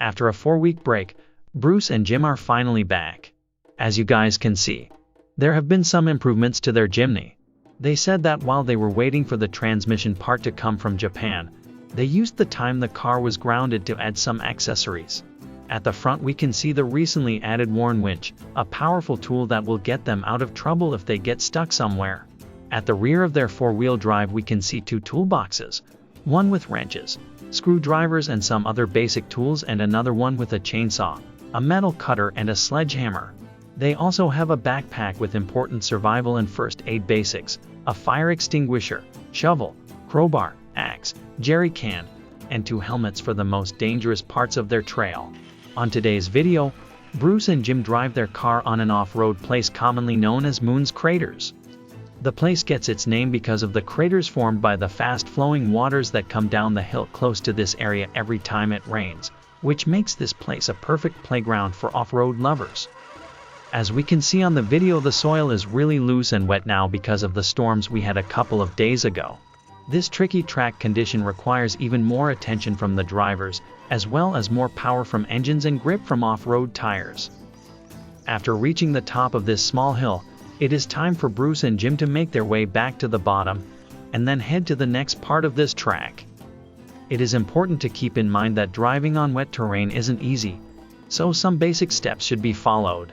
After a 4-week break, Bruce and Jim are finally back. As you guys can see, there have been some improvements to their Jimny. They said that while they were waiting for the transmission part to come from Japan, they used the time the car was grounded to add some accessories. At the front we can see the recently added worn winch, a powerful tool that will get them out of trouble if they get stuck somewhere. At the rear of their 4-wheel drive we can see 2 toolboxes, one with wrenches, screwdrivers and some other basic tools, and another one with a chainsaw, a metal cutter and a sledgehammer. They also have a backpack with important survival and first aid basics, a fire extinguisher, shovel, crowbar, axe, jerry can, and 2 helmets for the most dangerous parts of their trail. On today's video, Bruce and Jim drive their car on an off-road place commonly known as Moon's Craters. The place gets its name because of the craters formed by the fast-flowing waters that come down the hill close to this area every time it rains, which makes this place a perfect playground for off-road lovers. As we can see on the video, the soil is really loose and wet now because of the storms we had a couple of days ago. This tricky track condition requires even more attention from the drivers, as well as more power from engines and grip from off-road tires. After reaching the top of this small hill, it is time for Bruce and Jim to make their way back to the bottom, and then head to the next part of this track. It is important to keep in mind that driving on wet terrain isn't easy, so some basic steps should be followed.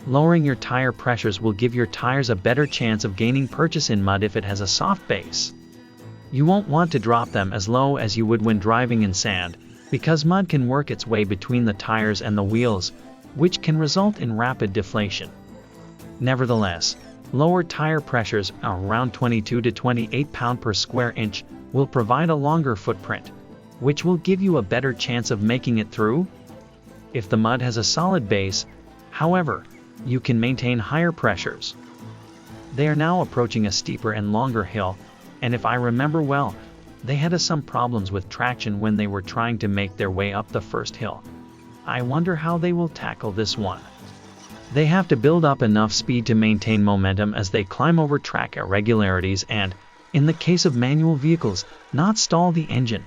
Lowering your tire pressures will give your tires a better chance of gaining purchase in mud if it has a soft base. You won't want to drop them as low as you would when driving in sand, because mud can work its way between the tires and the wheels, which can result in rapid deflation. Nevertheless, lower tire pressures around 22 to 28 pound per square inch will provide a longer footprint, which will give you a better chance of making it through. If the mud has a solid base, however, you can maintain higher pressures. They are now approaching a steeper and longer hill, and if I remember well, they had some problems with traction when they were trying to make their way up the first hill. I wonder how they will tackle this one. They have to build up enough speed to maintain momentum as they climb over track irregularities and, in the case of manual vehicles, not stall the engine.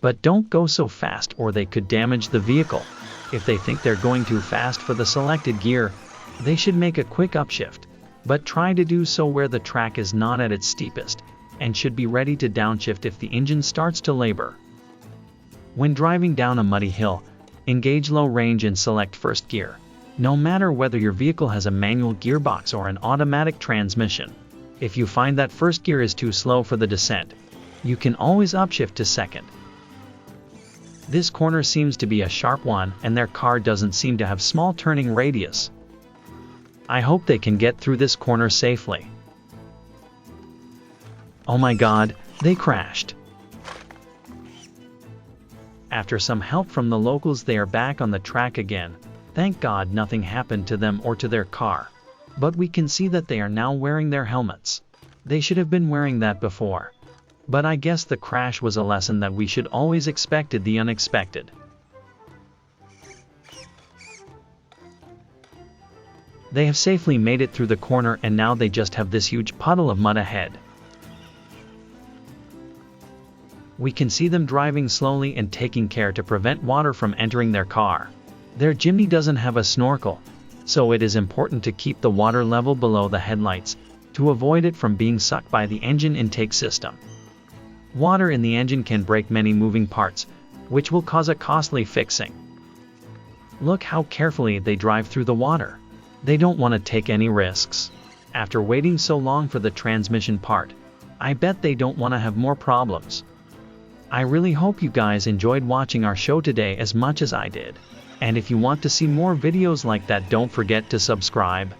But don't go so fast or they could damage the vehicle. If they think they're going too fast for the selected gear, they should make a quick upshift, but try to do so where the track is not at its steepest, and should be ready to downshift if the engine starts to labor. When driving down a muddy hill, engage low range and select first gear, no matter whether your vehicle has a manual gearbox or an automatic transmission. If you find that first gear is too slow for the descent, you can always upshift to second. This corner seems to be a sharp one and their car doesn't seem to have small turning radius. I hope they can get through this corner safely. Oh my god, they crashed. After some help from the locals, they are back on the track again. Thank God nothing happened to them or to their car. But we can see that they are now wearing their helmets. They should have been wearing that before. But I guess the crash was a lesson that we should always expect the unexpected. They have safely made it through the corner and now they just have this huge puddle of mud ahead. We can see them driving slowly and taking care to prevent water from entering their car. Their Jimny doesn't have a snorkel, so it is important to keep the water level below the headlights to avoid it from being sucked by the engine intake system. Water in the engine can break many moving parts, which will cause a costly fixing. Look how carefully they drive through the water. They don't want to take any risks. After waiting so long for the transmission part, I bet they don't want to have more problems. I really hope you guys enjoyed watching our show today as much as I did. And if you want to see more videos like that, don't forget to subscribe.